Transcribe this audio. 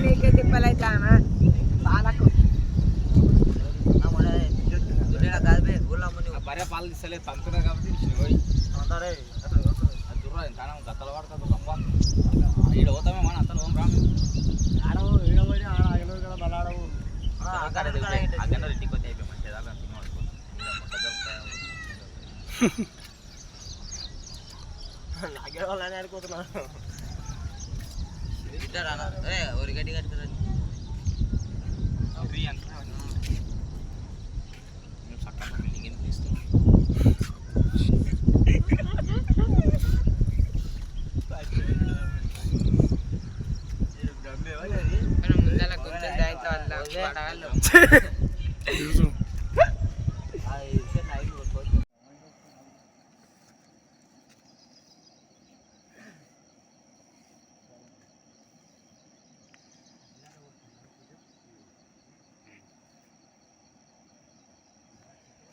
నీకే తిప్పలైతే పాలకు భార్య పాలు తీస్తలేదు తంతున్నారు కాబట్టి గత్తలు పడుతుంది తప్ప ఈడ పోతామే మన అంతా ఓం రాము ఆడవు ఈడబడి ఆడవు కదా బలాడవు అక్కడ ఇంటికి వచ్చి అయిపోయి మంచిగా నాకే వాళ్ళని ఆడుకుంటున్నాను ఒక గడ్డి కట్టుకురా చక్కగా బిల్డింగ్ ఎందుకు ఇస్తాం ముందర గుర్తుంది